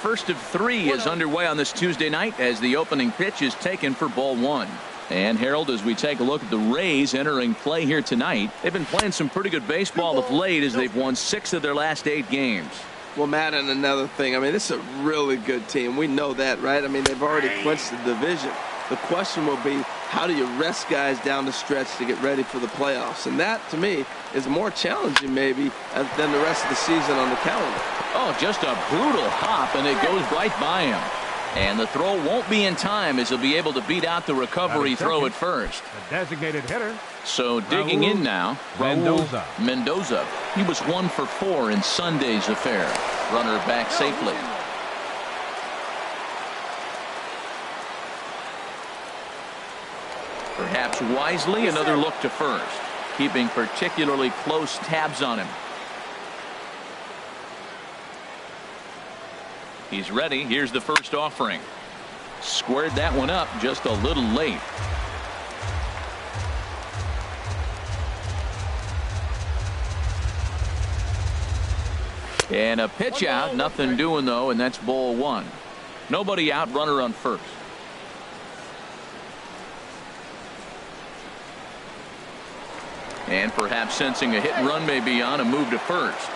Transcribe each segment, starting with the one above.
First of three is underway on this Tuesday night as the opening pitch is taken for ball one. And Harold, as we take a look at the Rays entering play here tonight, they've been playing some pretty good baseball of late as they've won 6 of their last 8 games. Well, Matt, and another thing, I mean, this is a really good team. We know that, right? I mean, they've already clinched the division. The question will be, how do you rest guys down the stretch to get ready for the playoffs? And that, to me, is more challenging maybe than the rest of the season on the calendar. Oh, just a brutal hop, and it goes right by him. And the throw won't be in time as he'll be able to beat out the recovery throw at first. The designated hitter. So digging in now, Raul Mendoza. He was 1 for 4 in Sunday's affair. Runner back safely. Perhaps wisely, another look to first, keeping particularly close tabs on him. He's ready. Here's the first offering. Squared that one up just a little late. And a pitch out. Nothing doing, though, and that's ball one. Nobody out. Runner on first. And perhaps sensing a hit and run may be on, a move to first.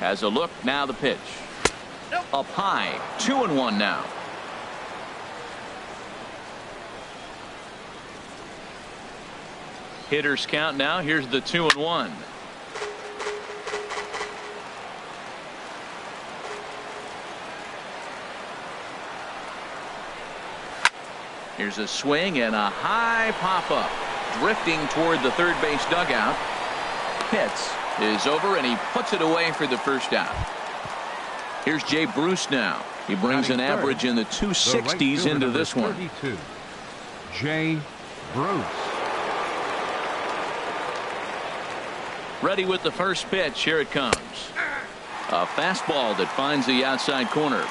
Has a look. Now the pitch. Up high. 2-1 now. Hitters count now. Here's the 2-1. Here's a swing and a high pop up. Drifting toward the third base dugout. Pitts is over and he puts it away for the first out. Here's Jay Bruce now. He brings an average in the 260s into this one. Jay Bruce. Ready with the first pitch. Here it comes. A fastball that finds the outside corner.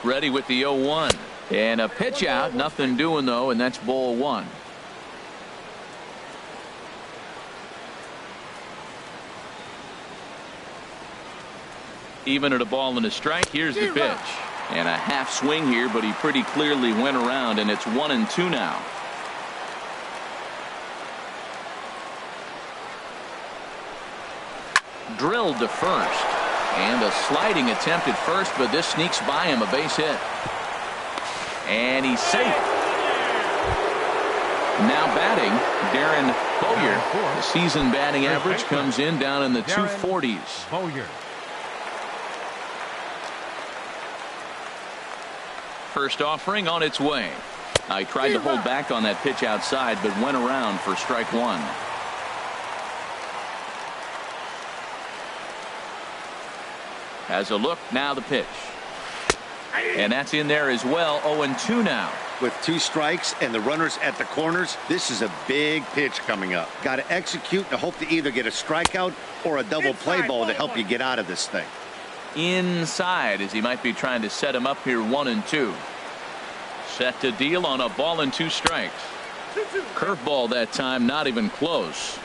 Ready with the 0-1. And a pitch out. Nothing doing, though, and that's ball one. Even at a ball and a strike. Here's the pitch. And a half swing here, but he pretty clearly went around, and it's 1-2 now. Drilled to first. And a sliding attempt at first, but this sneaks by him, a base hit. And he's safe. Now batting, Darren Bowyer. The season batting average comes in down in the 240s. Bowyer. First offering on its way. I tried to hold back on that pitch outside, but went around for strike one. Has a look. Now the pitch. And that's in there as well. 0-2 now. With 2 strikes and the runners at the corners, this is a big pitch coming up. Got to execute and hope to either get a strikeout or a double play ball to help you get out of this thing. Inside as he might be trying to set him up here. 1-2. Set to deal on a ball and 2 strikes. Curveball that time, not even close.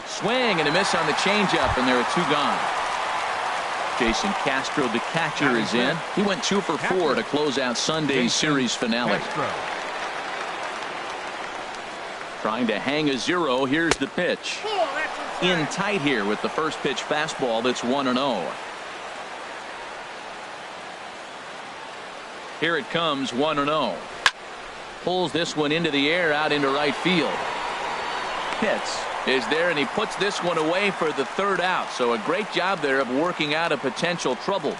Swing and a miss on the changeup, and there are 2 gone. Jason Castro, the catcher, is in. He went 2 for 4 to close out Sunday's series finale. Trying to hang a 0. Here's the pitch. In tight here with the first pitch fastball. That's 1-0. Here it comes. 1-0. Pulls this one into the air, out into right field. Pitts is there, and he puts this one away for the 3rd out. So a great job there of working out a potential trouble.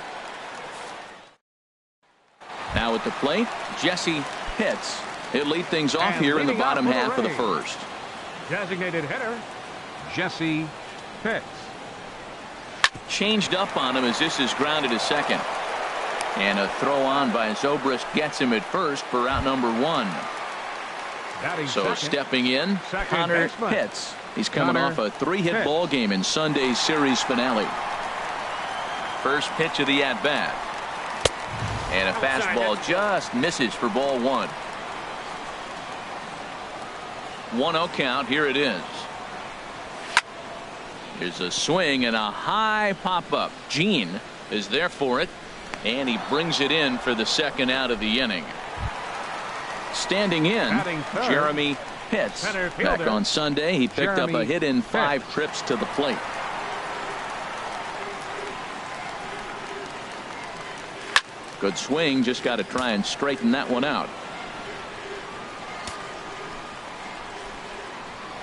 Now at the plate, Jesse Pitts. He'll lead things off here in the bottom half of the first. Designated hitter, Jesse Pitts. Changed up on him as this is grounded to second. And a throw on by Zobrist gets him at first for out number 1. So stepping in, Connor Pitts. He's coming off a 3-hit ball game in Sunday's series finale. First pitch of the at-bat. And a fastball just misses for ball one. 1-0 count. Here it is. Here's a swing and a high pop-up. Gene is there for it, and he brings it in for the second out of the inning. Standing in, Jeremy Pitts. Back on Sunday, he picked up a hit in 5 trips to the plate. Good swing, just got to try and straighten that one out.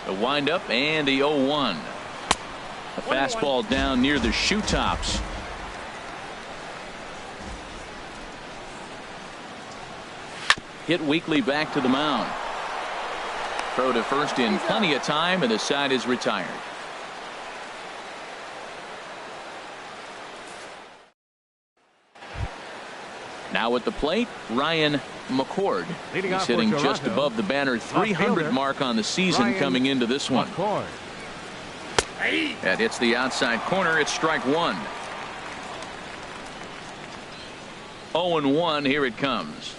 The windup and the 0-1. A fastball down near the shoe tops. Hit weakly back to the mound. Throw to first in plenty of time, and the side is retired. Now at the plate, Ryan McCord. He's hitting just above the banner 300 mark on the season coming into this one. That hits the outside corner. It's strike one. 0-1. Here it comes.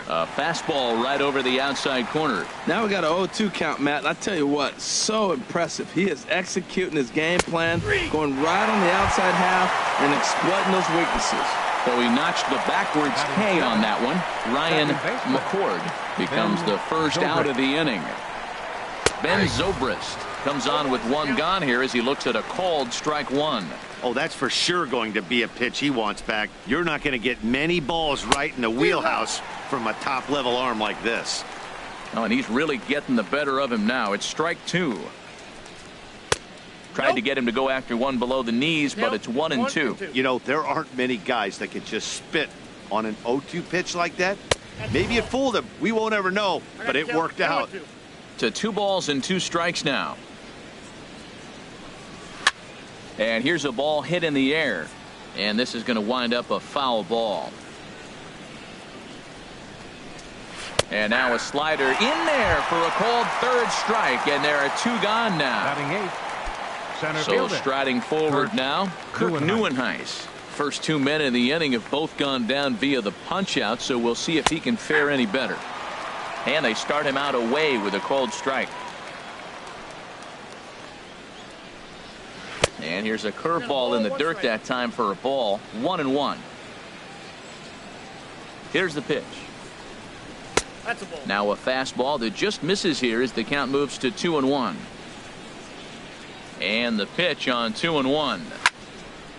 A fastball right over the outside corner. Now we got an 0-2 count, Matt. I tell you what, so impressive. He is executing his game plan, going right on the outside half and exploiting those weaknesses. So he notched the backwards K on that one. Ryan McCord becomes the first out of the inning. Ben Zobrist comes on with one gone here as he looks at a called strike one. Oh, that's for sure going to be a pitch he wants back. You're not going to get many balls right in the wheelhouse from a top-level arm like this. Oh, and he's really getting the better of him now. It's strike two. Tried to get him to go after one below the knees, but it's 1-2. You know, there aren't many guys that can just spit on an 0-2 pitch like that. Maybe it fooled him. We won't ever know, but it worked out. To 2 balls and 2 strikes now. And here's a ball hit in the air. And this is going to wind up a foul ball. And now a slider in there for a called third strike. And there are 2 gone now. Batting 8. So striding forward now, Kirk Neuenhuis. First 2 men in the inning have both gone down via the punch out, so we'll see if he can fare any better. And they start him out away with a called strike. And here's a curveball in the dirt that time for a ball. 1-1. Here's the pitch. That's a ball. Now a fastball that just misses here as the count moves to 2-1. And the pitch on 2-1.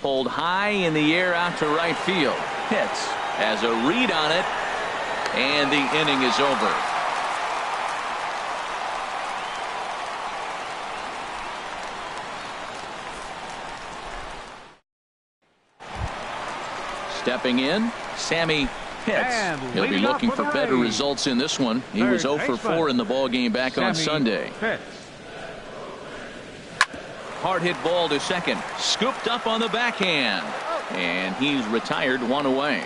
Pulled high in the air out to right field. Pitts has a read on it, and the inning is over. Stepping in, Sammy Pitts. He'll be looking for better results in this one. He was 0 for 4 in the ball game back on Sunday. Hard hit ball to second. Scooped up on the backhand. And he's retired, 1 away.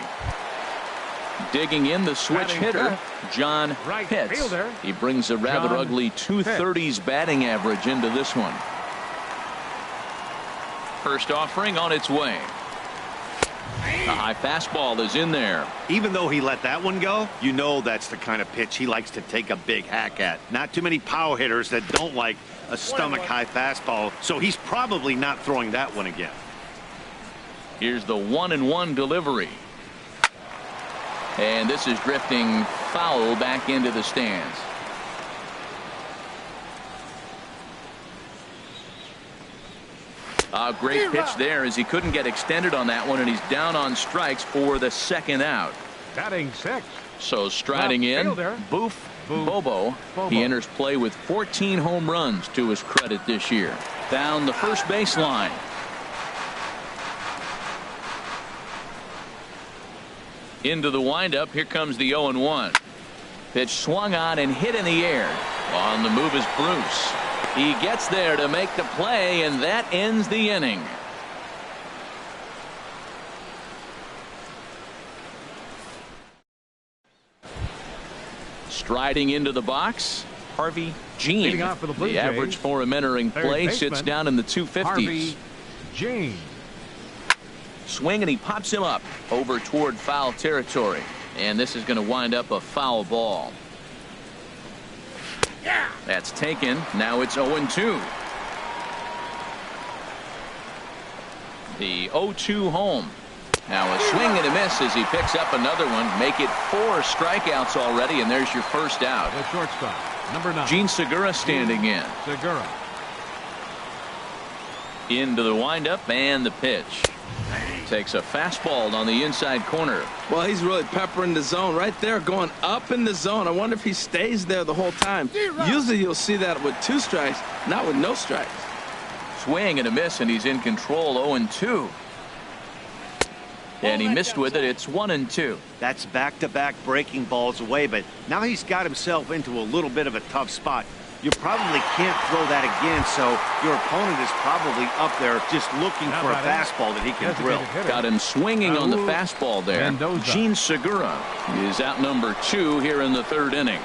Digging in the switch hitter, John Pitts. He brings a rather ugly 230s batting average into this one. First offering on its way. A high fastball is in there. Even though he let that one go, you know that's the kind of pitch he likes to take a big hack at. Not too many power hitters that don't like a stomach high fastball, so he's probably not throwing that one again. Here's the 1-1 delivery. And this is drifting foul back into the stands. A great pitch there as he couldn't get extended on that one, and he's down on strikes for the second out. Batting 6. So striding in, Boof Bobo. He enters play with 14 home runs to his credit this year. Down the first baseline. Into the windup. Here comes the 0-1. Pitch swung on and hit in the air. On the move is Bruce. He gets there to make the play, and that ends the inning. Striding into the box, Harvey Jean. The average for him entering play sits down in the 250s. Harvey Jean. Swing, and he pops him up over toward foul territory. And this is going to wind up a foul ball. That's taken. Now it's 0-2. The 0-2 home. Now a swing and a miss as he picks up another one. Make it 4 strikeouts already, and there's your first out. The shortstop, number 9. Gene Segura standing in. Segura. Into the windup and the pitch. Takes a fastball on the inside corner. Well, he's really peppering the zone right there, going up in the zone. I wonder if he stays there the whole time. Usually you'll see that with 2 strikes, not with no strikes. Swing and a miss, and he's in control. 0-2. And he missed with it. It's 1-2. That's back-to-back breaking balls away, but now he's got himself into a little bit of a tough spot. You probably can't throw that again, so your opponent is probably up there just looking for a fastball that he can drill. Got him swinging on the fastball there. Mendoza. Gene Segura is out number 2 here in the 3rd inning.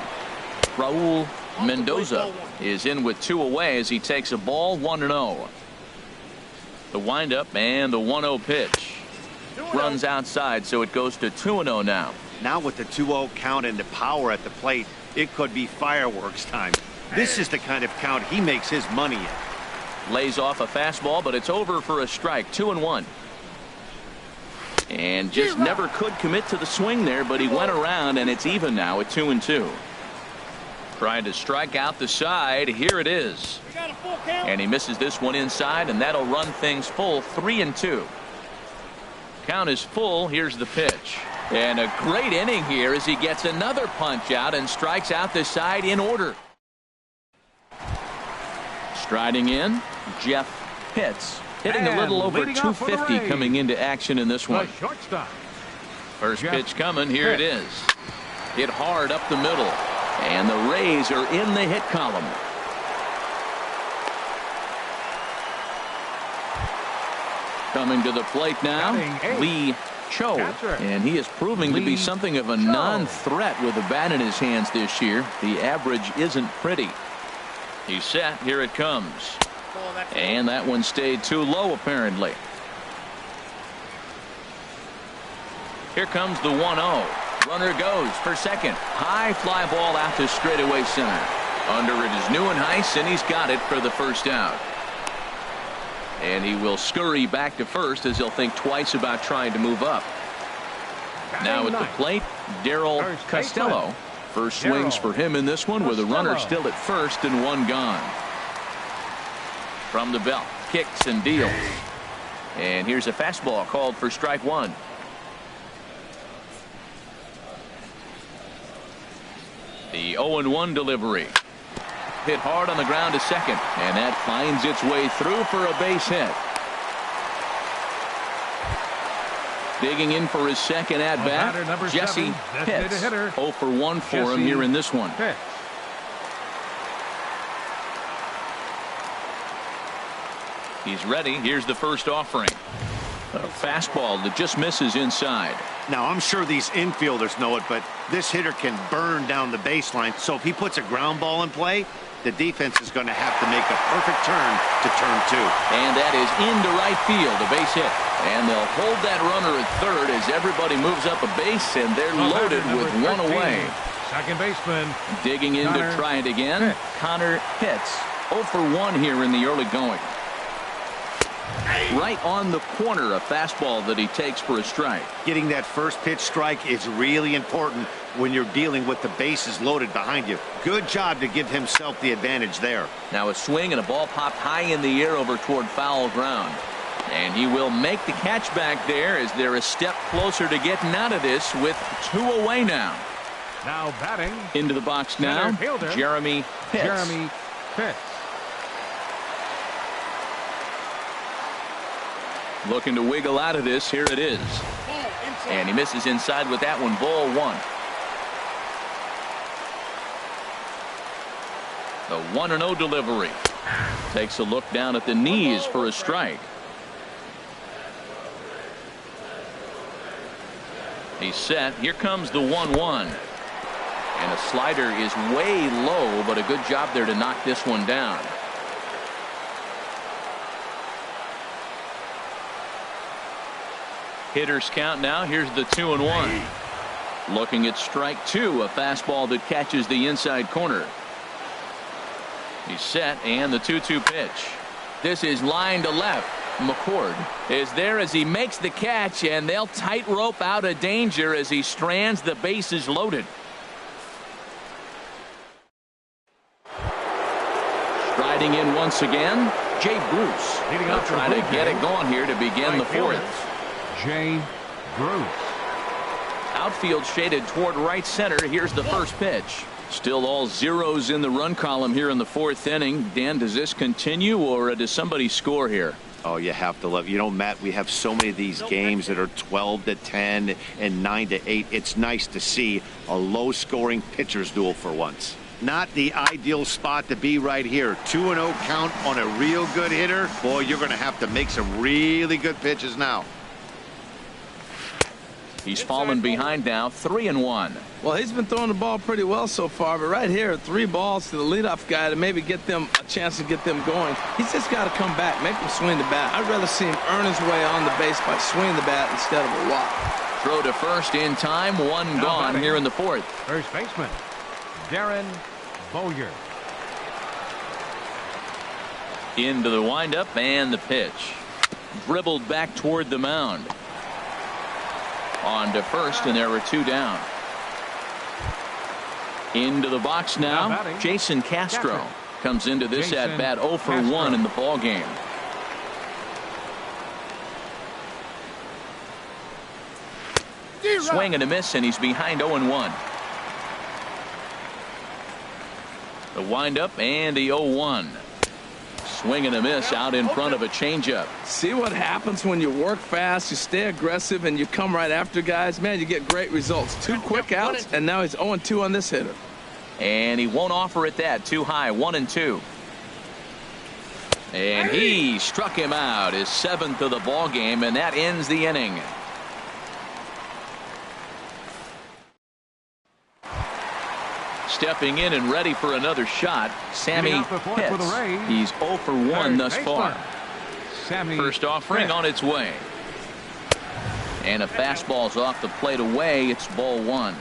Raul Mendoza is in with 2 away as he takes a ball. 1-0. The windup and the 1-0 pitch. Runs outside, so it goes to 2-0 now. Now with the 2-0 count and the power at the plate, it could be fireworks time. This is the kind of count he makes his money in. Lays off a fastball, but it's over for a strike. 2-1. And just never could commit to the swing there, but he went around, and it's even now at 2-2. Trying to strike out the side. Here it is. And he misses this one inside, and that'll run things full. 3-2. Count is full. Here's the pitch. And a great inning here as he gets another punch out and strikes out the side in order. Striding in, Jeff Pitts, hitting a little over 250 coming into action in this one. Shortstop. First pitch coming. Here it is. Hit hard up the middle. And the Rays are in the hit column. Coming to the plate now, Lee Cho. And he is proving to be something of a non-threat with a bat in his hands this year. The average isn't pretty. He's set. Here it comes. And that one stayed too low, apparently. Here comes the 1-0. Runner goes for second. High fly ball out to straightaway center. Under it is Neuenhuis, and he's got it for the first out. And he will scurry back to first as he'll think twice about trying to move up. Now at the plate, Darryl Costello. First swings for him in this one with a runner still at first and 1 gone. From the belt, kicks and deals. And here's a fastball called for strike 1. The 0-1 delivery. Hit hard on the ground to second, and that finds its way through for a base hit. Digging in for his second at bat, Jesse Pitts. 0 for 1 for him here in this one. He's ready. Here's the first offering. A fastball that just misses inside. Now, I'm sure these infielders know it, but this hitter can burn down the baseline. So if he puts a ground ball in play, the defense is going to have to make a perfect turn to turn 2. And that is into right field, a base hit. And they'll hold that runner at third as everybody moves up a base, and they're loaded with 1 away. Second baseman. Digging in to try it again. Connor Pitts. 0 for 1 here in the early going. Right on the corner, a fastball that he takes for a strike. Getting that first pitch strike is really important when you're dealing with the bases loaded behind you. Good job to give himself the advantage there. Now a swing and a ball popped high in the air over toward foul ground. And he will make the catch back there as they're a step closer to getting out of this with 2 away now. Now batting. Into the box now, Jeremy Pitts. Jeremy Pitts. Looking to wiggle out of this. Here it is. And he misses inside with that one. Ball 1. The 1-0 delivery. Takes a look down at the knees for a strike. He's set. Here comes the 1-1. And a slider is way low, but a good job there to knock this one down. Hitters count now. Here's the 2-1. Looking at strike two, a fastball that catches the inside corner. He's set, and the 2-2 pitch. This is line to left. McCord is there as he makes the catch, and they'll tightrope out of danger as he strands. The bases loaded. Striding in once again, Jay Bruce. He'll try to get it going here to begin the fourth. Jay Bruce. Outfield shaded toward right center. Here's the first pitch. Still all zeros in the run column here in the fourth inning. Dan, does this continue, or does somebody score here? Oh, you have to love. You know, Matt, we have so many of these games that are 12-10 and 9-8. It's nice to see a low-scoring pitcher's duel for once. Not the ideal spot to be right here. 2-0 count on a real good hitter. Boy, you're going to have to make some really good pitches now. He's fallen behind now, 3-1. Well, he's been throwing the ball pretty well so far, but right here, 3 balls to the leadoff guy to maybe get them a chance to get them going. He's just got to come back, make him swing the bat. I'd rather see him earn his way on the base by swinging the bat instead of a walk. Throw to first in time, one gone here in the fourth. First baseman, Darren Bowyer. Into the windup and the pitch. Dribbled back toward the mound. On to first, and there were 2 down. Into the box now, Jason Castro comes into this at bat 0 for 1 in the ball game. Swing and a miss, and he's behind 0-1. The windup and the 0-1. Swing and a miss out in front of a changeup. See what happens when you work fast, you stay aggressive, and you come right after guys. Man, you get great results. 2 quick outs, and now he's 0-2 on this hitter. And he won't offer it that. Too high, 1-2. And he struck him out, his 7th of the ball game, and that ends the inning. Stepping in and ready for another shot, Sammy Pitts. He's 0 for 1 thus far. First offering on its way. And a fastball's off the plate away. It's ball 1.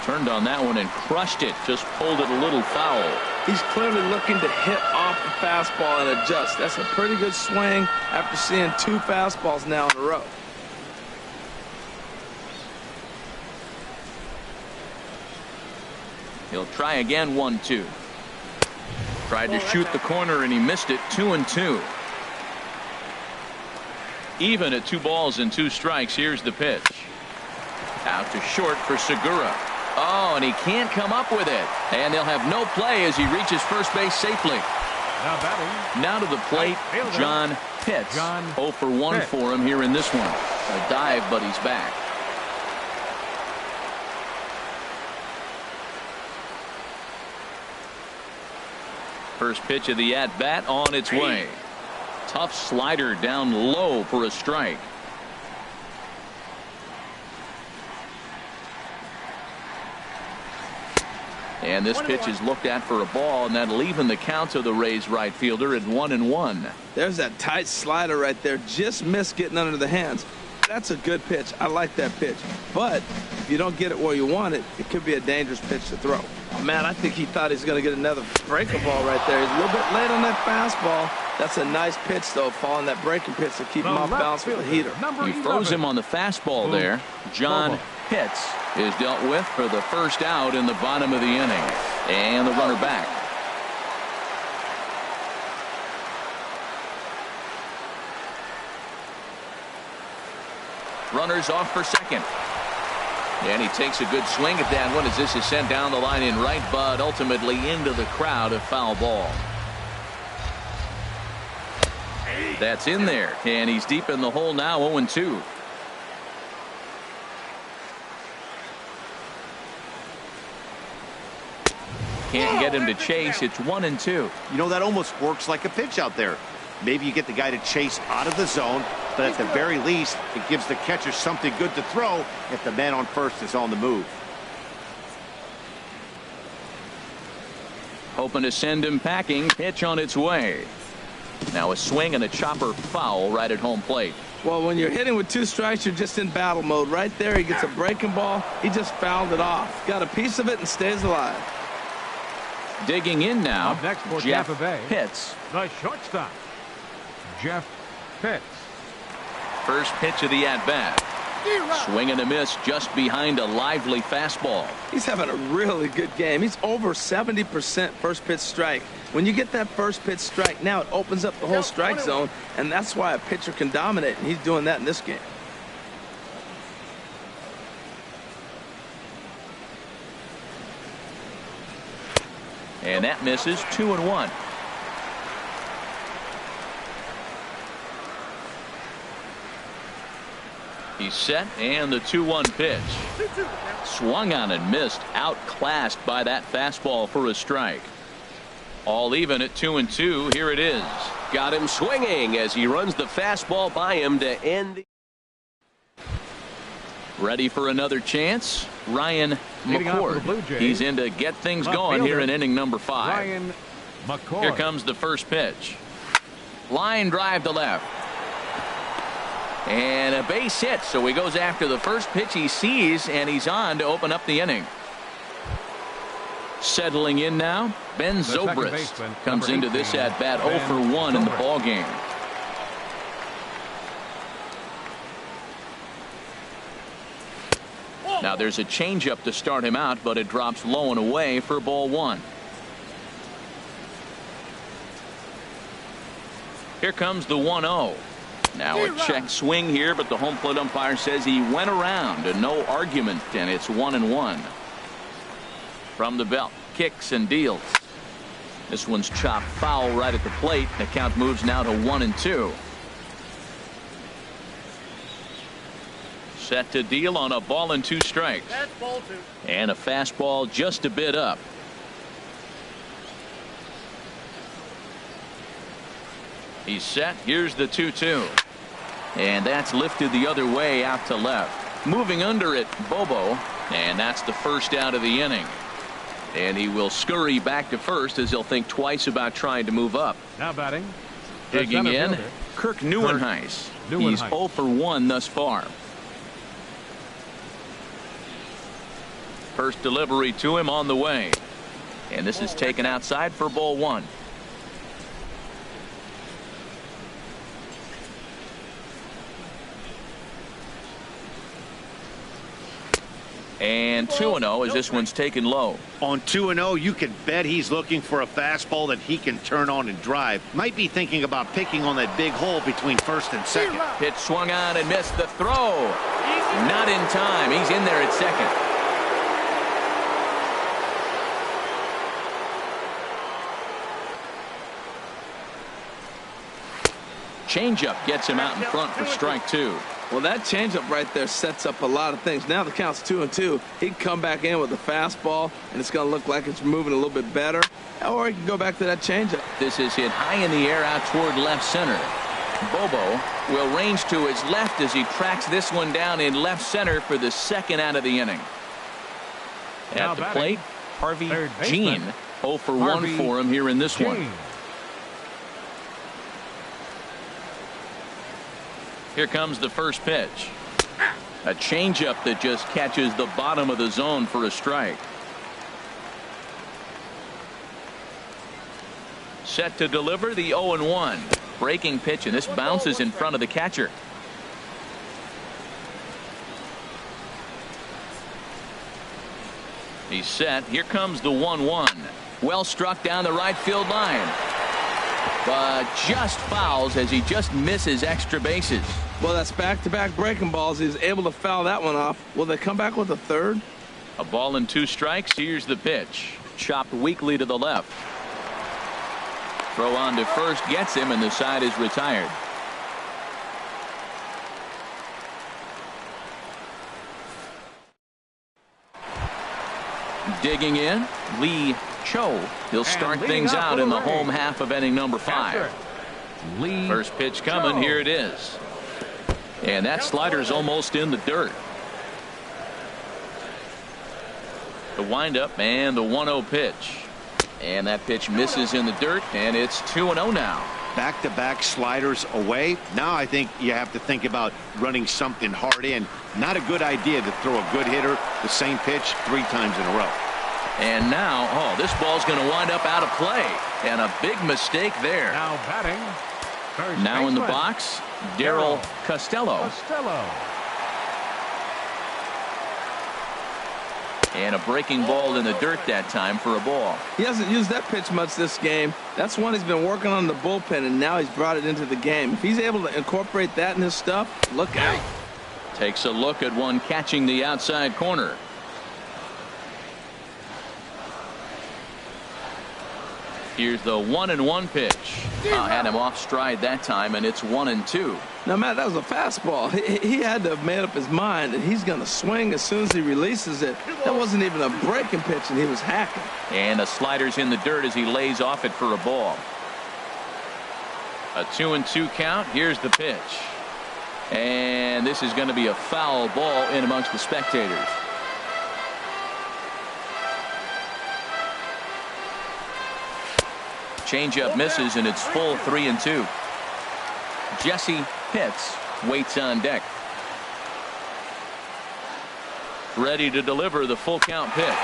Turned on that one and crushed it. Just pulled it a little foul. He's clearly looking to hit off the fastball and adjust. That's a pretty good swing after seeing 2 fastballs now in a row. He'll try again, 1-2. Tried to shoot the corner and he missed it, 2-2. Even at 2 balls and 2 strikes. Here's the pitch. Out to short for Segura. Oh, and he can't come up with it. And they'll have no play as he reaches first base safely. Now to the plate, John Pitts. 0 for 1 for him here in this one. A dive, but he's back. First pitch of the at-bat on its way. Tough slider down low for a strike. And this pitch is looked at for a ball, and that'll even the count to the Rays right fielder at 1-1. There's that tight slider right there. Just missed getting under the hands. That's a good pitch. I like that pitch. But if you don't get it where you want it, it could be a dangerous pitch to throw. Oh, man, I think he thought he was going to get another breaking ball right there. He's a little bit late on that fastball. That's a nice pitch, though, following that breaking pitch to keep him off balance with the heater. He froze him on the fastball there. John Pitts is dealt with for the first out in the bottom of the inning. And the runner back. Runners off for second. And he takes a good swing at that one as this is sent down the line in right, but ultimately into the crowd, a foul ball. That's in there, and he's deep in the hole now, 0-2. Can't get him to chase. It's 1-2. You know, that almost works like a pitch out there. Maybe you get the guy to chase out of the zone, but at the very least, it gives the catcher something good to throw if the man on first is on the move. Hoping to send him packing. Pitch on its way. Now a swing and a chopper foul right at home plate. Well, when you're hitting with 2 strikes, you're just in battle mode. Right there, he gets a breaking ball. He just fouled it off. Got a piece of it and stays alive. Digging in now, Up next for Jeff Tampa Bay, Pitts. the shortstop, Jeff Pitts. First pitch of the at-bat. Swing and a miss just behind a lively fastball. He's having a really good game. He's over 70% first pitch strike. When you get that first pitch strike, now it opens up the whole strike zone, and that's why a pitcher can dominate, and he's doing that in this game. And that misses. 2-1. He's set, and the 2-1 pitch. Swung on and missed. Outclassed by that fastball for a strike. All even at 2-2. Here it is. Got him swinging as he runs the fastball by him to end the. Ready for another chance. Ryan Leading off for the Blue McCord. Jays, He's in to get things left going here fielder, in inning number 5. Ryan McCord. Here comes the first pitch. Line drive to left. And a base hit, so he goes after the first pitch he sees, and he's on to open up the inning. Settling in now, Ben Zobrist comes into this at bat 0 for 1 in the ball game. Now there's a changeup to start him out, but it drops low and away for ball 1. Here comes the 1-0. Now a check swing here, but the home plate umpire says he went around and no argument, and it's 1-1. From the belt, kicks and deals. This one's chopped foul right at the plate. The count moves now to 1-2. Set to deal on a ball and 2 strikes. That's ball 2. And a fastball just a bit up. He's set. Here's the 2-2. And that's lifted the other way out to left. Moving under it, Bobo. And that's the first out of the inning. And he will scurry back to first as he'll think twice about trying to move up. Now batting. the Digging center in, fielder, Kirk Neuenhuis. He's 0 for 1 thus far. First delivery to him on the way. And this is taken outside for ball 1. And 2-0 as this one's taken low. On 2-0, you can bet he's looking for a fastball that he can turn on and drive. Might be thinking about picking on that big hole between first and second. Pitch swung on and missed the throw. Not in time. He's in there at second. Changeup gets him out in front for strike 2. Well, that changeup right there sets up a lot of things. Now the count's 2-2. He can come back in with a fastball, and it's going to look like it's moving a little bit better. Or he can go back to that changeup. This is hit high in the air out toward left center. Bobo will range to his left as he tracks this one down in left center for the second out of the inning. At the plate, Harvey Jean. 0 for 1 for him here in this one. Here comes the first pitch. A changeup that just catches the bottom of the zone for a strike. Set to deliver the 0-1. Breaking pitch, and this bounces in front of the catcher. He's set. Here comes the 1-1. Well struck down the right field line. But just fouls as he just misses extra bases. Well, that's back-to-back breaking balls. He's able to foul that one off. Will they come back with a third? A ball and 2 strikes. Here's the pitch. Chopped weakly to the left. Throw on to first gets him, and the side is retired. Digging in, Lee Cho. He'll start things out in the home half of inning number 5. First pitch coming. Here it is. And that slider's almost in the dirt. The windup and the 1-0 pitch. And that pitch misses in the dirt, and it's 2-0 now. Back-to-back sliders away. Now I think you have to think about running something hard in. Not a good idea to throw a good hitter the same pitch 3 times in a row. And now, this ball's going to wind up out of play. And a big mistake there. Now batting. First Now in the baseman, box, Darryl Costello. And a breaking ball in the dirt that time for a ball. He hasn't used that pitch much this game. That's one he's been working on the bullpen, and now he's brought it into the game. If he's able to incorporate that in his stuff, look out. Takes a look at one catching the outside corner. Here's the 1-1 pitch. Had him off stride that time, and it's 1-2. Now, Matt, that was a fastball. He had to have made up his mind that he's going to swing as soon as he releases it. That wasn't even a breaking pitch, and he was hacking. And a slider's in the dirt as he lays off it for a ball. A 2-2 count. Here's the pitch. And this is going to be a foul ball in amongst the spectators. Changeup misses, and it's full 3-2. Jesse Pitts waits on deck. Ready to deliver the full count pitch.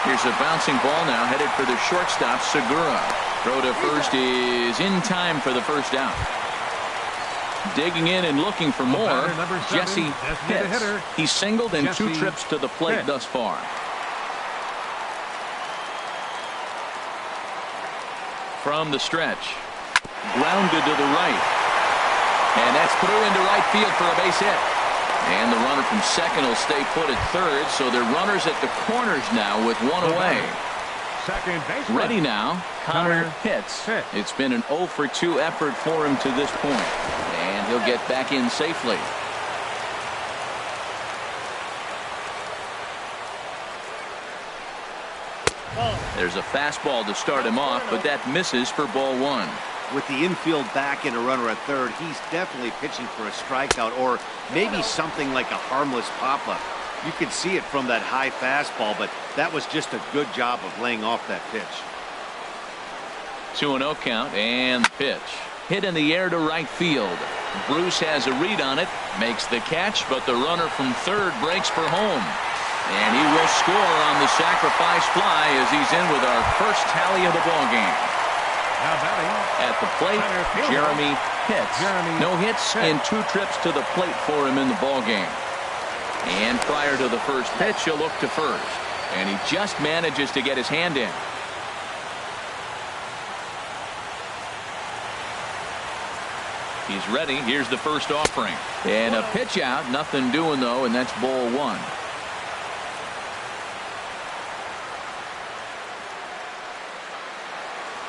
Here's a bouncing ball now headed for the shortstop, Segura. Throw to first is in time for the first out. Digging in and looking for more, Jesse Pitts. He's singled in 2 trips to the plate thus far. From the stretch, grounded to the right, and that's through into right field for a base hit. And the runner from second will stay put at third, so they're runners at the corners now with one away. Second baseman. Ready now, Connor Pitts. It's been an 0 for 2 effort for him to this point, and he'll get back in safely. There's a fastball to start him off, but that misses for ball 1. With the infield back and a runner at third, he's definitely pitching for a strikeout or maybe something like a harmless pop-up. You could see it from that high fastball, but that was just a good job of laying off that pitch. 2-0 count, and the pitch. Hit in the air to right field. Bruce has a read on it, makes the catch, but the runner from third breaks for home. And he will score on the sacrifice fly as he's in with our first tally of the ball game. Now batting. At the plate, Jeremy Pitts. No hits in 2 trips to the plate for him in the ball game. And prior to the first pitch, he'll look to first. And he just manages to get his hand in. He's ready. Here's the first offering. And a pitch out. Nothing doing, though, and that's ball 1.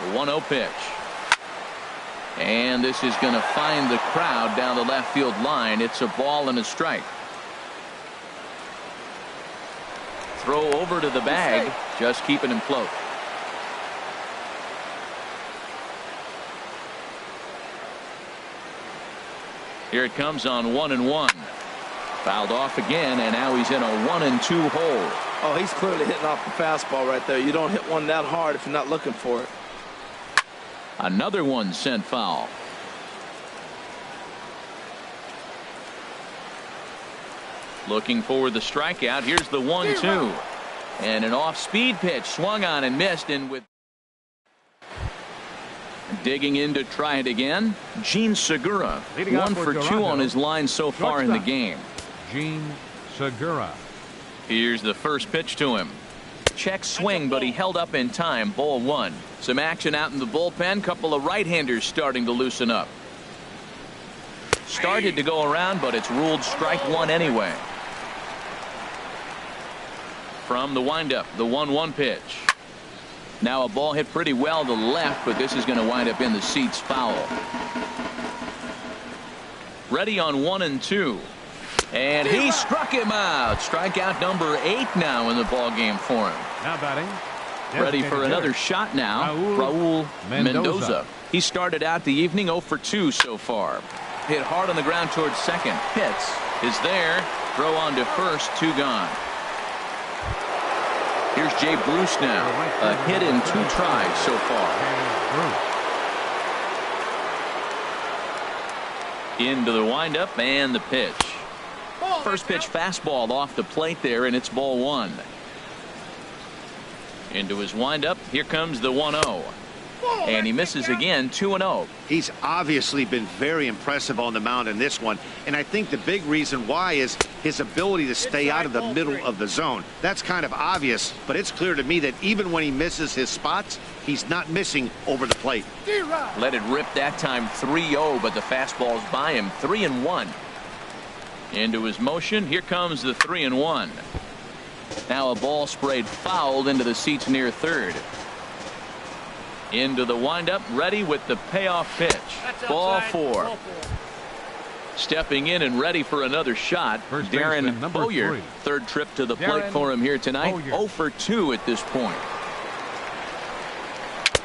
The 1-0 pitch. And this is going to find the crowd down the left field line. It's a ball and a strike. Throw over to the bag, just keeping him float. Here it comes on 1-1. Fouled off again, and now he's in a 1-2 hole. Oh, he's clearly hitting off the fastball right there. You don't hit one that hard if you're not looking for it. Another one sent foul. Looking for the strikeout. Here's the 1-2. And an off-speed pitch swung on and missed. And with digging in to try it again, Gene Segura. 1 for 2 on his line so far in the game. Gene Segura. Here's the first pitch to him. Check swing, but he held up in time. Ball 1. Some action out in the bullpen. Couple of right-handers starting to loosen up. Started to go around, but it's ruled strike 1 anyway. From the windup, the 1-1 pitch. Now a ball hit pretty well to the left, but this is going to wind up in the seats foul. Ready on 1-2. And he struck him out. Strikeout number 8 now in the ball game for him. Now batting. Ready for another shot now. Raul Mendoza. He started out the evening 0 for 2 so far. Hit hard on the ground towards second. Pitts is there. Throw on to first. 2 gone. Here's Jay Bruce now. A hit in 2 tries so far. Into the windup and the pitch. First pitch fastball off the plate there, and it's ball 1. Into his windup. Here comes the 1-0. And he misses again, 2-0. He's obviously been very impressive on the mound in this one, and I think the big reason why is his ability to stay out of the middle of the zone. That's kind of obvious, but it's clear to me that even when he misses his spots, he's not missing over the plate. Let it rip that time, 3-0, but the fastball's by him, 3-1. Into his motion. Here comes the 3-1. Now a ball sprayed fouled into the seats near third. Into the windup, ready with the payoff pitch. Ball 4. Stepping in and ready for another shot, Darren Bowyer. Third trip to the plate for him here tonight. 0 for 2 at this point.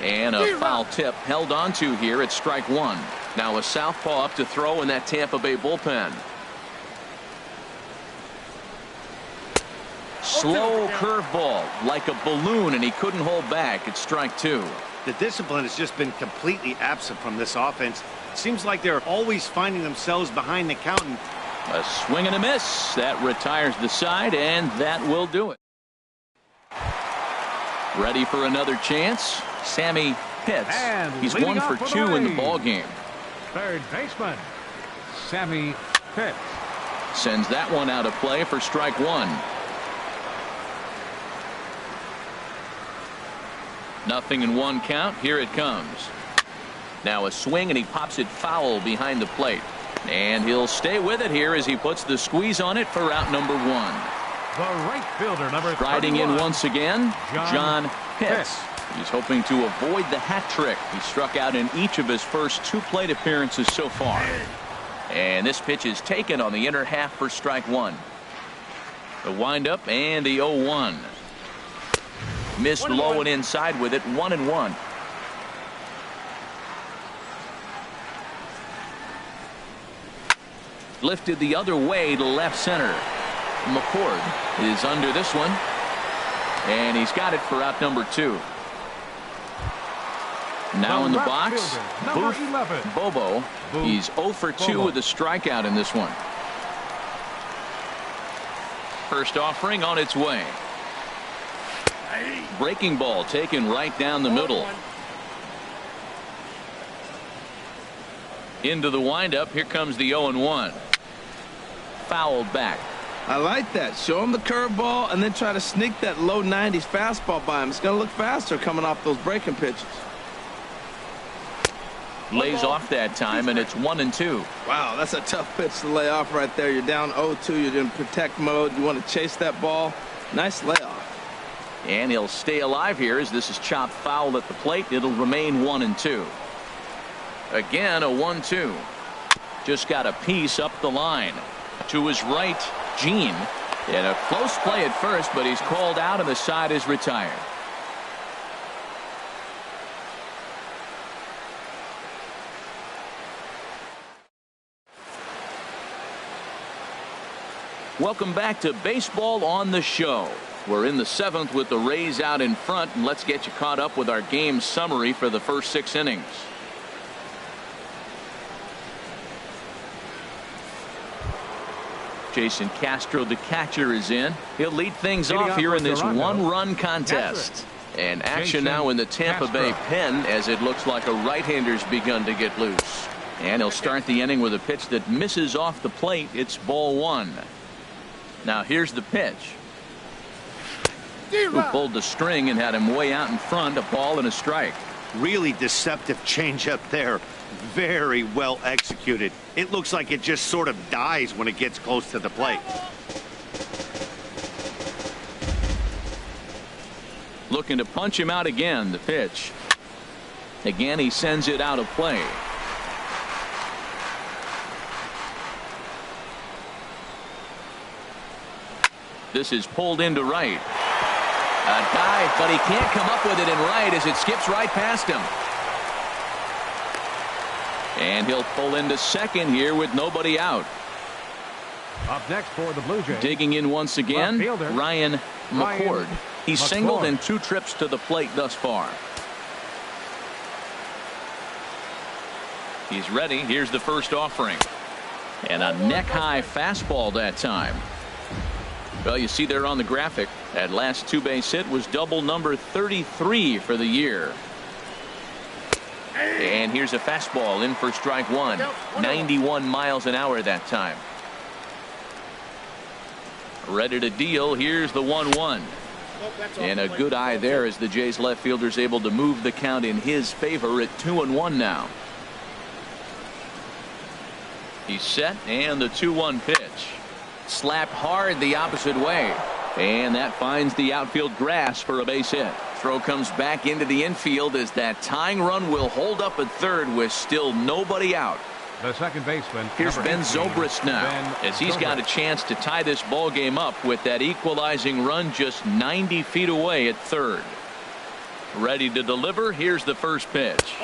And a foul tip held on to here at strike 1. Now a southpaw up to throw in that Tampa Bay bullpen. Slow curveball like a balloon, and he couldn't hold back. It's strike 2. The discipline has just been completely absent from this offense. It seems like they're always finding themselves behind the count. A swing and a miss. That retires the side, and that will do it. Ready for another chance. Sammy Pitts. He's 1 for 2 in the ball game. Third baseman, Sammy Pitts. Sends that one out of play for strike 1. Nothing in 1 count. Here it comes. Now a swing, and he pops it foul behind the plate. And he'll stay with it here as he puts the squeeze on it for out number 1. The right fielder, number 31. Riding in once again, John Pitts. Pitts. He's hoping to avoid the hat trick. He struck out in each of his first 2 plate appearances so far. And this pitch is taken on the inner half for strike 1. The windup and the 0-1. Missed low and inside with it, 1-1. Lifted the other way to left center. McCord is under this one, and he's got it for out number 2. Now in the box, Boof Bobo. He's 0 for 2 with a strikeout in this one. First offering on its way. Breaking ball taken right down the middle. Into the windup. Here comes the 0-1. Fouled back. I like that. Show him the curveball and then try to sneak that low 90s fastball by him. It's going to look faster coming off those breaking pitches. Lays off that time, and it's 1-2. Wow, that's a tough pitch to lay off right there. You're down 0-2. You're in protect mode. You want to chase that ball. Nice layoff. And he'll stay alive here as this is chopped foul at the plate. It'll remain 1-2. Again, a 1-2. Just got a piece up the line. To his right, Gene. And a close play at first, but he's called out and the side is retired. Welcome back to Baseball on the Show. We're in the 7th with the Rays out in front, and let's get you caught up with our game summary for the first 6 innings. Jason Castro, the catcher, is in. He'll lead things off here in this 1-run contest. And action now in the Tampa Bay pen as it looks like a right-hander's begun to get loose. And he'll start the inning with a pitch that misses off the plate. It's ball 1. Now here's the pitch. Who pulled the string and had him way out in front. A ball and a strike. Really deceptive changeup there. Very well executed. It looks like it just sort of dies when it gets close to the plate. Looking to punch him out again. The pitch. Again, he sends it out of play. This is pulled into right. A dive, but he can't come up with it in right as it skips right past him. And he'll pull into second here with nobody out. Up next for the Blue Jays. Digging in once again, Ryan McCord. He's singled in 2 trips to the plate thus far. He's ready. Here's the first offering. And a neck-high fastball that time. Well, you see there on the graphic, that last 2-base hit was double number 33 for the year. And here's a fastball in for strike 1. 91 miles an hour that time. Ready to deal. Here's the 1-1. And a good eye there as the Jays left fielder's able to move the count in his favor at 2-1 now. He's set, and the 2-1 pitch. Slapped hard the opposite way. And that finds the outfield grass for a base hit. Throw comes back into the infield as that tying run will hold up at third with still nobody out. The second baseman. Here's Ben Zobrist now, as he's got a chance to tie this ball game up with that equalizing run just 90 feet away at third. Ready to deliver. Here's the first pitch.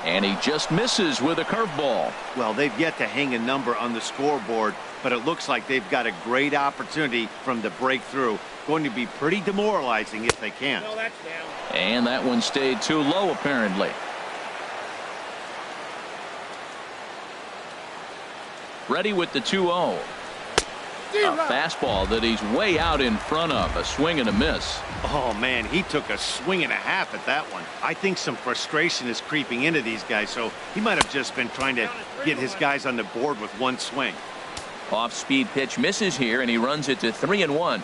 And he just misses with a curveball. Well, they've yet to hang a number on the scoreboard, but it looks like they've got a great opportunity from the breakthrough. Going to be pretty demoralizing if they can. And that one stayed too low, apparently. Ready with the 2-0. A fastball that he's way out in front of. A swing and a miss. Oh, man, he took a swing and a half at that one. I think some frustration is creeping into these guys, so he might have just been trying to get his guys on the board with one swing. Off-speed pitch misses here, and he runs it to 3-1.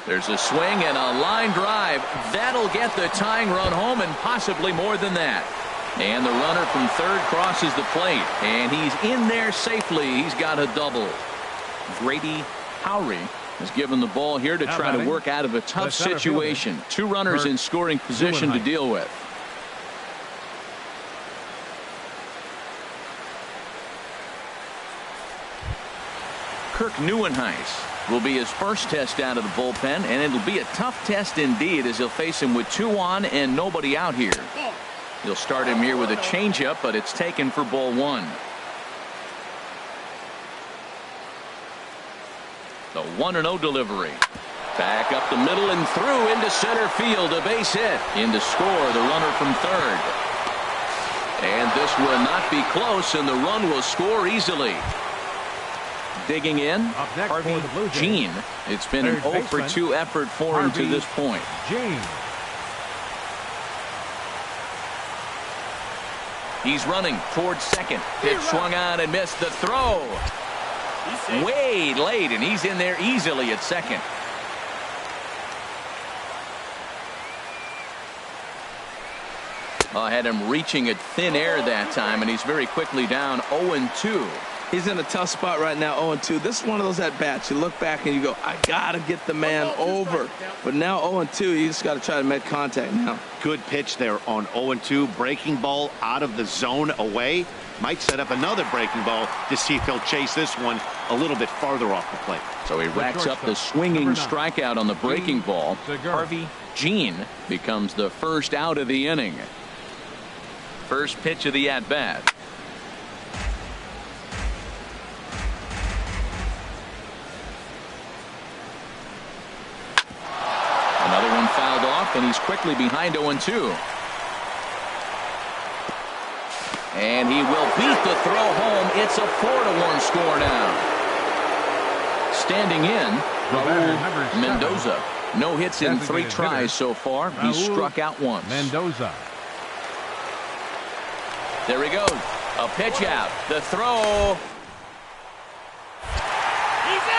There's a swing and a line drive. That'll get the tying run home and possibly more than that. And the runner from third crosses the plate, and he's in there safely. He's got a double. Grady Howry has given the ball here to try to work out of a tough situation. 2 runners in scoring position to deal with. Kirk Neuenhuis will be his first test out of the bullpen, and it'll be a tough test indeed as he'll face him with 2 on and nobody out here. He'll start him here with a changeup, but it's taken for ball 1. The 1-0 delivery. Back up the middle and through into center field. A base hit. In to score the runner from third. And this will not be close, and the run will score easily. Digging in, Harvey Jean. It's been an 0 for 2 effort for him to this point. He's running towards second. Pitch swung on and missed. The throw. Way late, and he's in there easily at second. I had him reaching at thin air that time, and he's very quickly down 0-2. He's in a tough spot right now, 0-2. This is one of those at-bats. You look back and you go, I got to get the man over. But now 0-2, you just got to try to make contact now. Good pitch there on 0-2. Breaking ball out of the zone away. Might set up another breaking ball to see if he'll chase this one a little bit farther off the plate. So he racks up the swinging strikeout on the breaking ball. Harvey Jean becomes the first out of the inning. First pitch of the at-bat. Another one fouled off, and he's quickly behind 0-2. And he will beat the throw home. It's a 4-1 score now. Standing in, Raul Mendoza. No hits in 3 tries so far. He's struck out once. Mendoza. There he goes. A pitch out. The throw.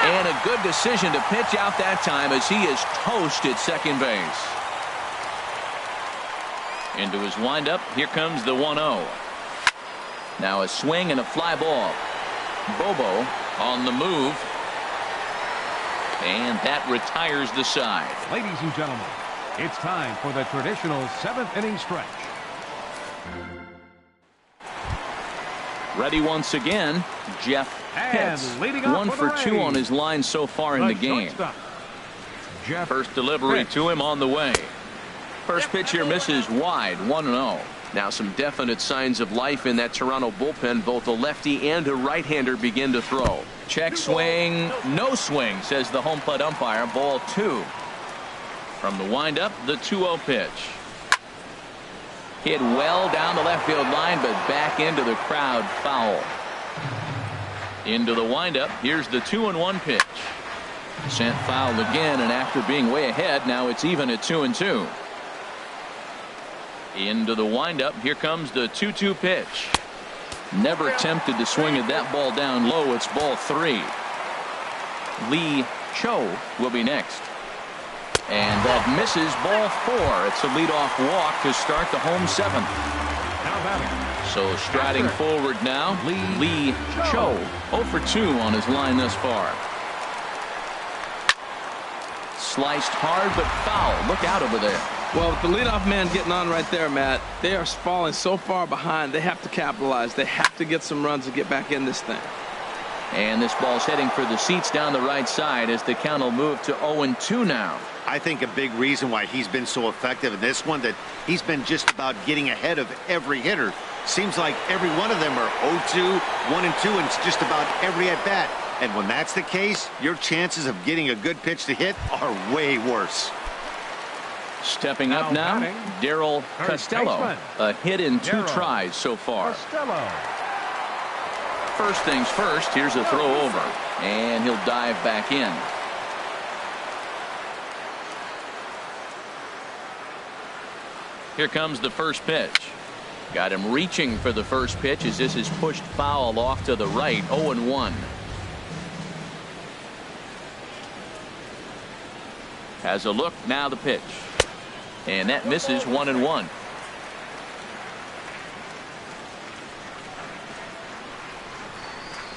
And a good decision to pitch out that time as he is toast at second base. Into his windup. Here comes the 1-0. Now a swing and a fly ball. Bobo on the move. And that retires the side. Ladies and gentlemen, it's time for the traditional 7th inning stretch. Ready once again, Jeff Pitts. 1 for 2 on his line so far in the game. First delivery to him on the way. First pitch here misses wide, 1-0. Now some definite signs of life in that Toronto bullpen. Both a lefty and a right-hander begin to throw. Check swing, no swing, says the home plate umpire. Ball 2. From the windup, the 2-0 pitch. Hit well down the left field line, but back into the crowd, foul. Into the windup, here's the 2-1 pitch. Sent foul again, and after being way ahead, now it's even at 2-2. Into the windup, here comes the 2-2 pitch. Never tempted to swing at that ball down low. It's ball 3. Lee Cho will be next. And that misses, ball 4. It's a leadoff walk to start the home 7th. Now batting. So striding forward now, Lee Cho. 0 for 2 on his line thus far. Sliced hard but foul. Look out over there. Well, with the leadoff man getting on right there, Matt, they are falling so far behind. They have to capitalize. They have to get some runs to get back in this thing. And this ball's heading for the seats down the right side as the count will move to 0-2 now. I think a big reason why he's been so effective in this one, that he's been just about getting ahead of every hitter. Seems like every one of them are 0-2, 1-2, and it's just about every at bat. And when that's the case, your chances of getting a good pitch to hit are way worse. Stepping up now, Darryl Costello. A hit in 2 tries so far. Costello. First things first, here's a throw over, and he'll dive back in. Here comes the first pitch. Got him reaching for the first pitch as this is pushed foul off to the right. 0-1. Has a look, now the pitch. And that misses, 1-1.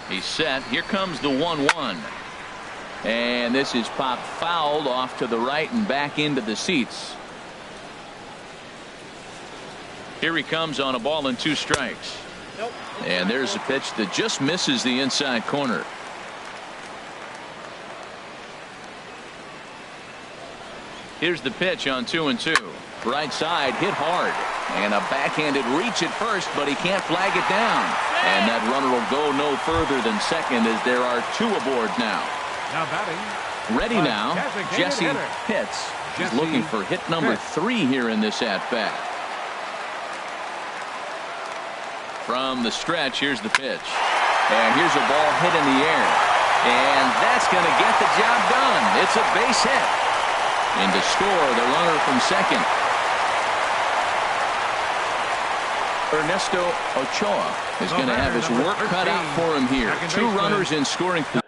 He's set. Here comes the 1-1. And this is popped fouled off to the right and back into the seats. Here he comes on a ball and 2 strikes. And there's a pitch that just misses the inside corner. Here's the pitch on 2-2. Right side hit hard, and a backhanded reach at first, but he can't flag it down. And that runner will go no further than second as there are 2 aboard now. Now batting. Ready now, Jesse Pitts. He's looking for hit number 3 here in this at bat. From the stretch, here's the pitch. And here's a ball hit in the air. And that's going to get the job done. It's a base hit. And to score, the runner from second. Ernesto Ochoa is going to have his work cut out for him here. 2 runners in scoring position.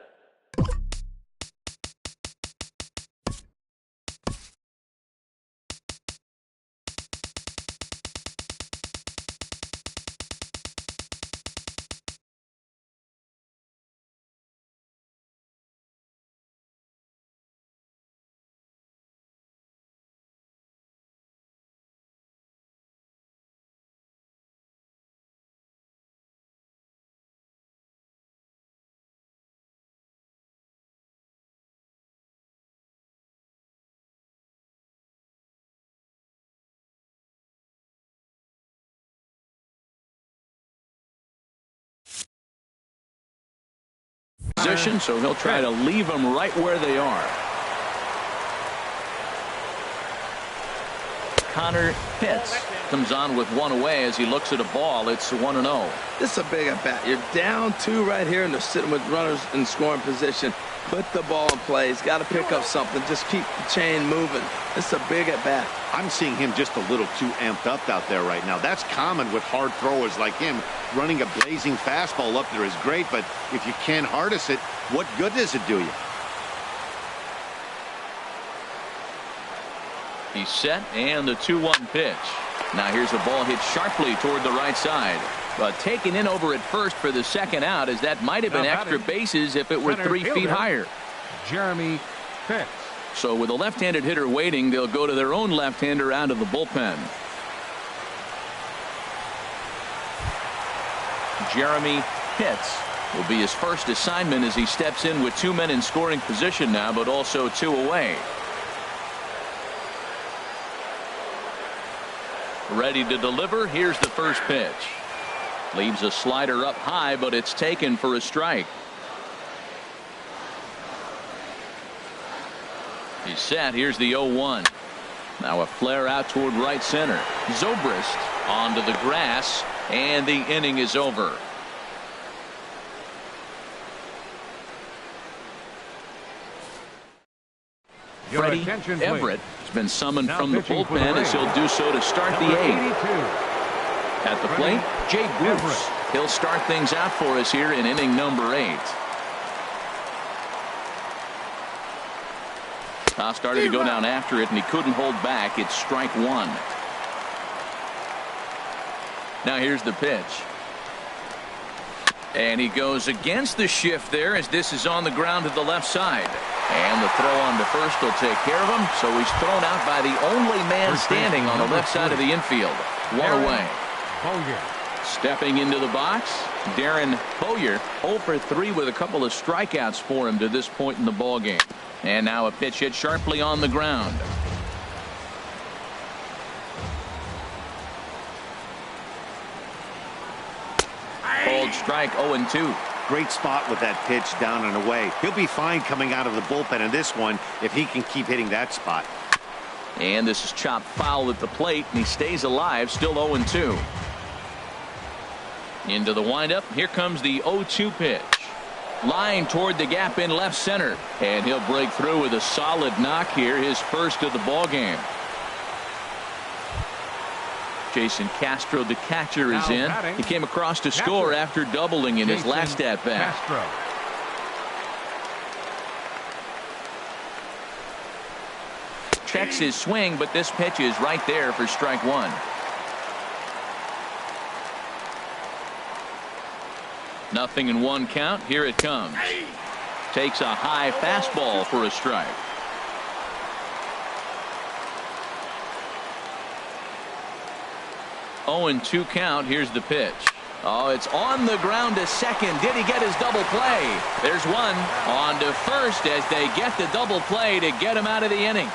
So he'll try to leave them right where they are. Connor Pitts comes on with 1 away as he looks at a ball. It's 1-0. This is a big at bat. You're down 2 right here, and they're sitting with runners in scoring position. Put the ball in play. He's got to pick up something. Just keep the chain moving. This is a big at bat. I'm seeing him just a little too amped up out there right now. That's common with hard throwers like him. Running a blazing fastball up there is great, but if you can't harness it, what good does it do you? He's set, and the 2-1 pitch. Now here's a ball hit sharply toward the right side. But taken in over at first for the second out, as that might have been extra bases if it were 3 feet higher. Jeremy Pitts. So with a left-handed hitter waiting, they'll go to their own left-hander out of the bullpen. Jeremy Pitts will be his first assignment as he steps in with 2 men in scoring position now, but also 2 away. Ready to deliver. Here's the first pitch. Leaves a slider up high, but it's taken for a strike. He's set. Here's the 0-1. Now a flare out toward right center. Zobrist onto the grass, and the inning is over. Freddie Everett has been summoned from the bullpen as he'll do so to start the 8th. At the plate, Jay Bruce. He'll start things out for us here in inning number 8. Started to go down after it, and he couldn't hold back. It's strike 1. Now here's the pitch. And he goes against the shift there as this is on the ground to the left side. And the throw on to first will take care of him. So he's thrown out by the only man standing on the left side of the infield. One away. Stepping into the box, Darren Bowyer, 0 for 3 with a couple of strikeouts for him to this point in the ball game. And now a pitch hit sharply on the ground. Called strike 0-2. Great spot with that pitch down and away. He'll be fine coming out of the bullpen in this one if he can keep hitting that spot. And this is chopped foul at the plate, and he stays alive, still 0-2. Into the windup. Here comes the 0-2 pitch. Line toward the gap in left center, and he'll break through with a solid knock here, his first of the ball game. Jason Castro, the catcher, is in. He came across to score after doubling in his last at bat. Checks his swing, but this pitch is right there for strike 1. Nothing in 1 count. Here it comes. Takes a high fastball for a strike. Oh, and 2 count. Here's the pitch. Oh, it's on the ground to second. Did he get his double play? There's one. On to first as they get the double play to get him out of the inning.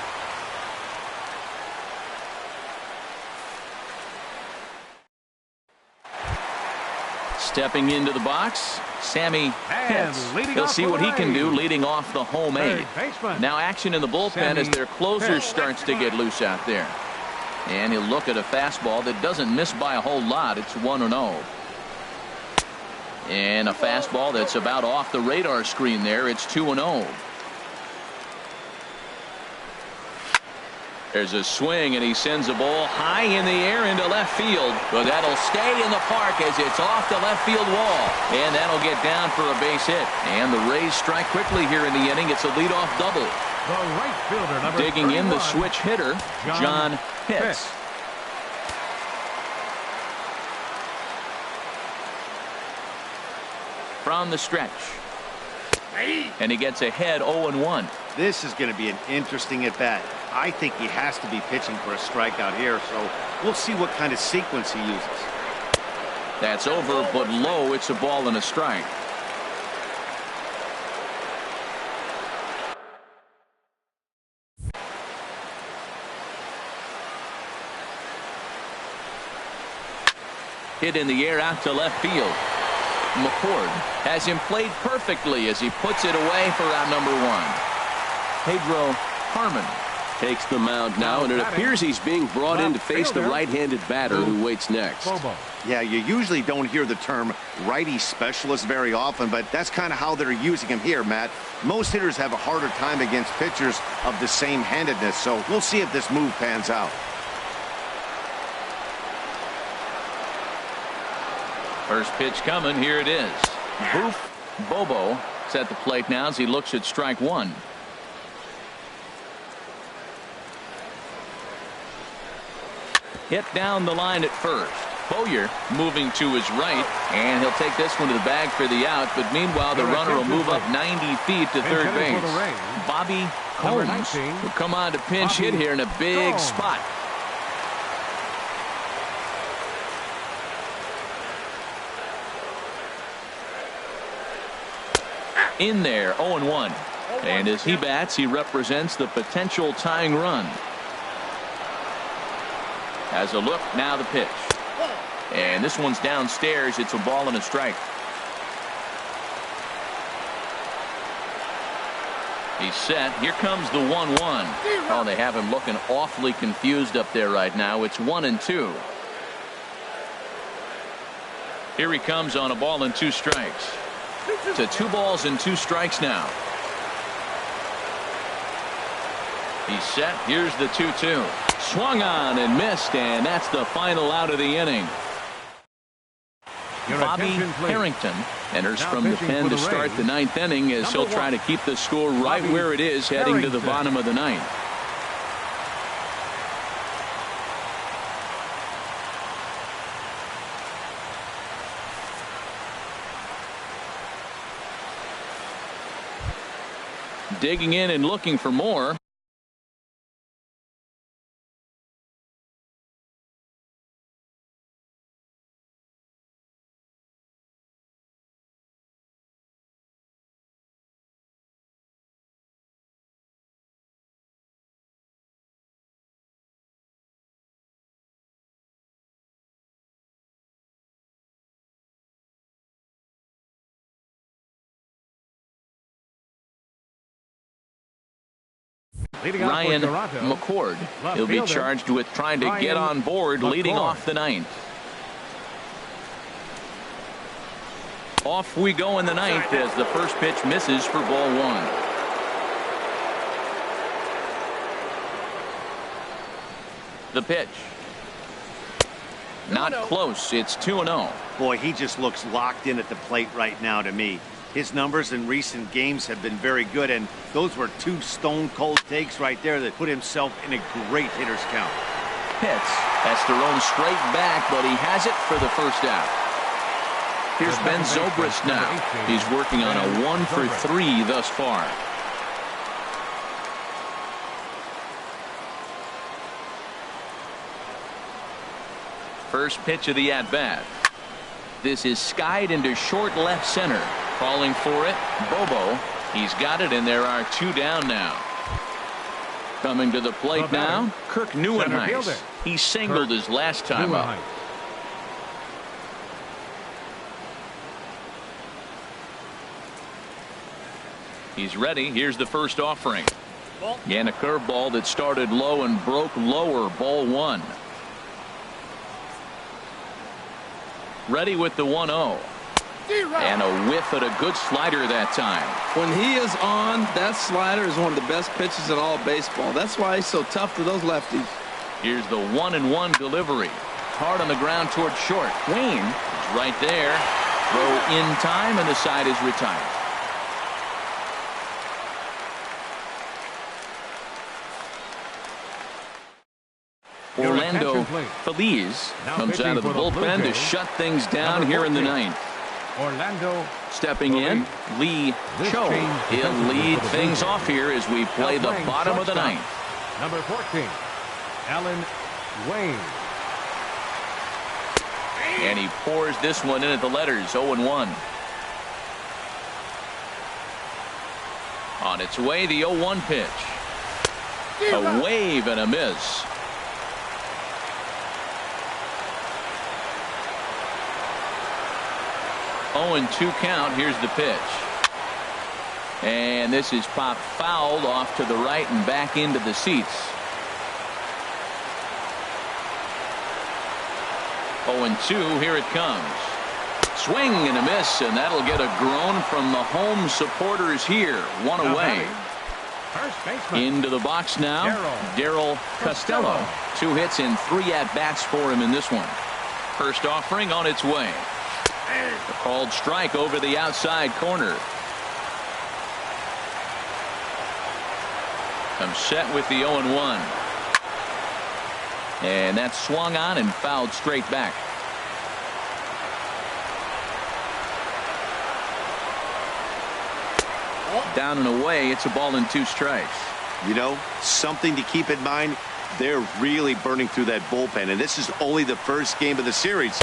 Stepping into the box, Sammy Pitts. He'll see what he can do leading off the home 8. Now action in the bullpen as their closer starts to get loose out there. And he'll look at a fastball that doesn't miss by a whole lot. It's 1-0. And a fastball that's about off the radar screen there. It's 2-0. There's a swing, and he sends a ball high in the air into left field. But that'll stay in the park as it's off the left field wall. And that'll get down for a base hit. And the Rays strike quickly here in the inning. It's a leadoff double. The right fielder, number digging 31, in the switch hitter, John Pitts. From the stretch. And he gets ahead 0-1. This is going to be an interesting at bat. I think he has to be pitching for a strikeout here, so we'll see what kind of sequence he uses. That's over, but low. It's a ball and a strike. Hit in the air out to left field. McCord has him played perfectly as he puts it away for out number 1. Pedro Harmon takes the mound now, and it appears he's being brought in to face the right-handed batter who waits next. Yeah, you usually don't hear the term righty specialist very often, but that's kind of how they're using him here, Matt. Most hitters have a harder time against pitchers of the same handedness, so we'll see if this move pans out. First pitch coming. Here it is. Boof Bobo is at the plate now as he looks at strike 1. Hit down the line at first. Bowyer moving to his right, and he'll take this one to the bag for the out. But meanwhile, the runner will move up 90 feet to third base. Bobby Combs will come on to pinch hit here in a big spot. In there, 0-1. And as he bats, he represents the potential tying run. Has a look, now the pitch. And this one's downstairs. It's a ball and a strike. He's set. Here comes the 1-1. Oh, they have him looking awfully confused up there right now. It's 1-2. Here he comes on a ball and 2 strikes. To 2 balls and 2 strikes now. He's set. Here's the 2-2. Swung on and missed, and that's the final out of the inning. Bobby Harrington enters from the pen to start the 9th inning as he'll try to keep the score right where it is heading to the bottom of the 9th. Digging in and looking for more. Ryan McCord. He'll be charged with trying to get on board leading off the 9th. Off we go in the 9th as the first pitch misses for ball 1. The pitch. Not close. It's 2-0. Boy, he just looks locked in at the plate right now to me. His numbers in recent games have been very good, and those were 2 stone-cold takes right there that put himself in a great hitter's count. Pitts has thrown straight back, but he has it for the first out. Here's Ben Zobrist now. He's working on a 1 for 3 thus far. First pitch of the at-bat. This is skied into short left center. Calling for it, Bobo. He's got it, and there are 2 down now. Coming to the plate now, Kirk Nieuwenhuis. He singled his last time up. He's ready. Here's the first offering. And a curveball that started low and broke lower. Ball 1. Ready with the 1-0. And a whiff at a good slider that time. When he is on, that slider is one of the best pitches in all baseball. That's why he's so tough to those lefties. Here's the 1-1 delivery. Hard on the ground toward short. Wayne is right there. Throw in time, and the side is retired. Orlando Feliz comes out of the bullpen to shut things down here in the 9th. Orlando stepping in, Lee Cho. He'll lead things off here as we play the bottom of the 9th. Number 14, Alan Wayne. And he pours this one in at the letters. 0-1. On its way, the 0-1 pitch. A wave and a miss. 0-2 count. Here's the pitch. And this is popped fouled off to the right and back into the seats. 0-2. Here it comes. Swing and a miss, and that'll get a groan from the home supporters here. 1 away. Into the box now, Darryl Costello. 2 hits and 3 at-bats for him in this one. First offering on its way. A called strike over the outside corner. I'm set with the 0-1. And that's swung on and fouled straight back. Down and away. It's a ball and 2 strikes. You know, something to keep in mind. They're really burning through that bullpen, and this is only the first game of the series.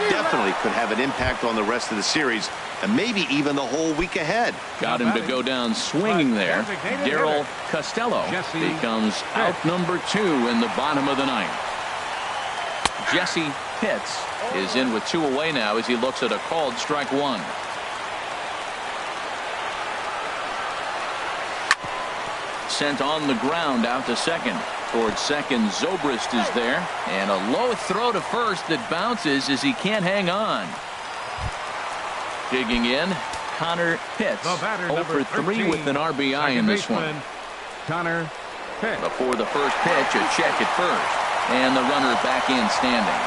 Definitely could have an impact on the rest of the series and maybe even the whole week ahead. Got him to go down swinging there. Darryl Costello becomes out number 2 in the bottom of the 9th. Jesse Pitts is in with 2 away now as he looks at a called strike 1. Sent on the ground out to second. Towards second, Zobrist is there. And a low throw to first that bounces as he can't hang on. Digging in, Connor Pitts. 0 for 3 with an RBI in this one. Connor Pitts. Before the first pitch, a check at first. And the runner back in standing.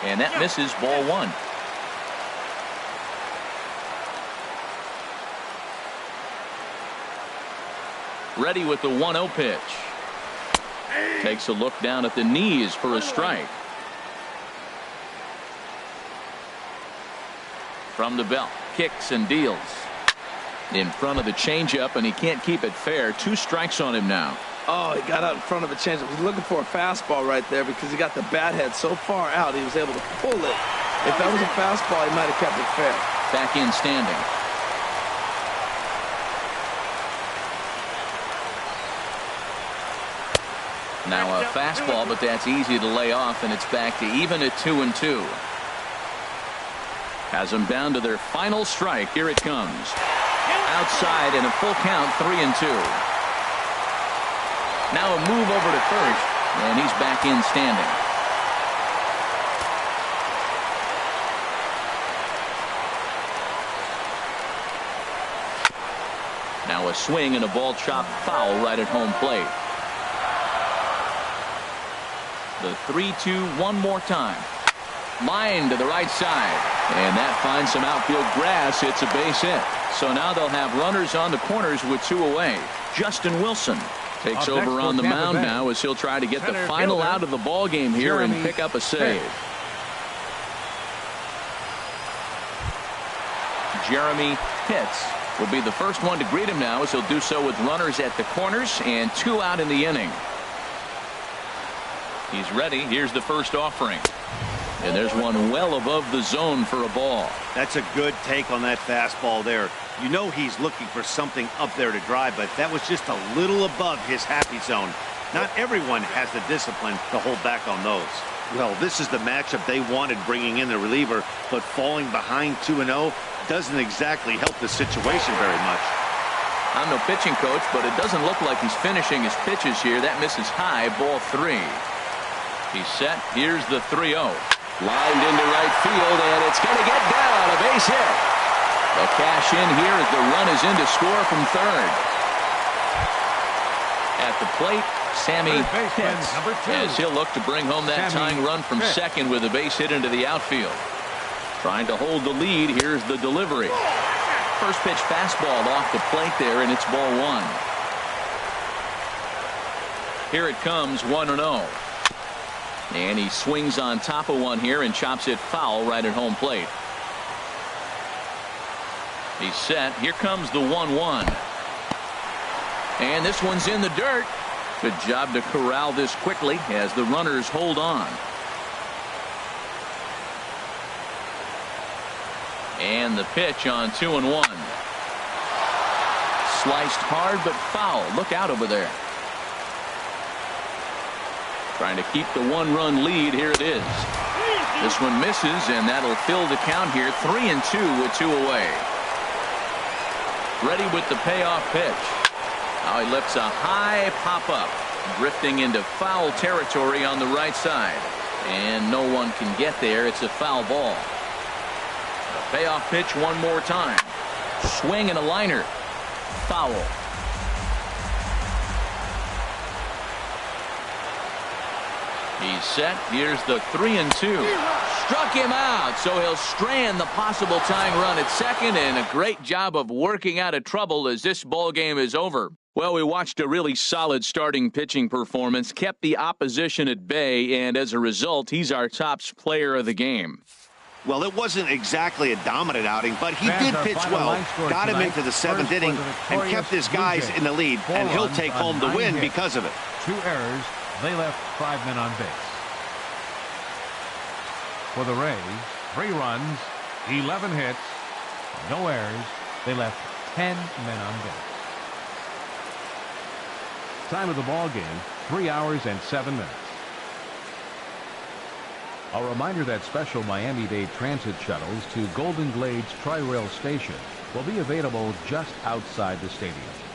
And that misses, ball 1. Ready with the 1-0 pitch. Takes a look down at the knees for a strike. From the belt, kicks and deals. In front of the changeup, and he can't keep it fair. 2 strikes on him now. Oh, he got out in front of a changeup. He's looking for a fastball right there because he got the bat head so far out he was able to pull it. If that was a fastball, he might have kept it fair. Back in standing. Now a fastball, but that's easy to lay off, and it's back to even at 2-2. Has them down to their final strike. Here it comes. Outside and a full count, 3-2. Now a move over to first, and he's back in standing. Now a swing and a ball chopped foul right at home plate. The 3-2 one more time. Line to the right side. And that finds some outfield grass. It's a base hit. So now they'll have runners on the corners with 2 away. Justin Wilson takes over on the mound now as he'll try to get the final out of the ball game here and pick up a save. Jeremy Pitts will be the first one to greet him now as he'll do so with runners at the corners and 2 out in the inning. He's ready. Here's the first offering. And there's one well above the zone for a ball. That's a good take on that fastball there. You know he's looking for something up there to drive, but that was just a little above his happy zone. Not everyone has the discipline to hold back on those. Well, this is the matchup they wanted bringing in the reliever, but falling behind 2-0 doesn't exactly help the situation very much. I'm no pitching coach, but it doesn't look like he's finishing his pitches here. That misses high, ball 3. He's set. Here's the 3-0. Lined into right field, and it's going to get down. A base hit. A cash in here as the run is in to score from third. At the plate, Sammy Pitts, as he'll look to bring home that tying run from second with a base hit into the outfield. Trying to hold the lead. Here's the delivery. First pitch fastball off the plate there, and it's ball 1. Here it comes, 1-0. And he swings on top of one here and chops it foul right at home plate. He's set. Here comes the 1-1. And this one's in the dirt. Good job to corral this quickly as the runners hold on. And the pitch on 2-1. Sliced hard but foul. Look out over there. Trying to keep the 1-run lead. Here it is. This one misses, and that'll fill the count here. 3-2 with 2 away. Ready with the payoff pitch. Now he lifts a high pop-up, drifting into foul territory on the right side. And no one can get there. It's a foul ball. The payoff pitch one more time. Swing and a liner. Foul. He's set. Here's the 3-2. Struck him out, so he'll strand the possible tying run at second, and a great job of working out of trouble as this ball game is over. Well, we watched a really solid starting pitching performance, kept the opposition at bay, and as a result, he's our top player of the game. Well, it wasn't exactly a dominant outing, but he did pitch well, got him into the 7th inning, and kept his guys in the lead, and he'll take home the win because of it. 2 errors. They left 5 men on base. For the Rays, 3 runs, 11 hits, no errors. They left 10 men on base. Time of the ball game, 3 hours and 7 minutes. A reminder that special Miami-Dade transit shuttles to Golden Glades Tri-Rail Station will be available just outside the stadium.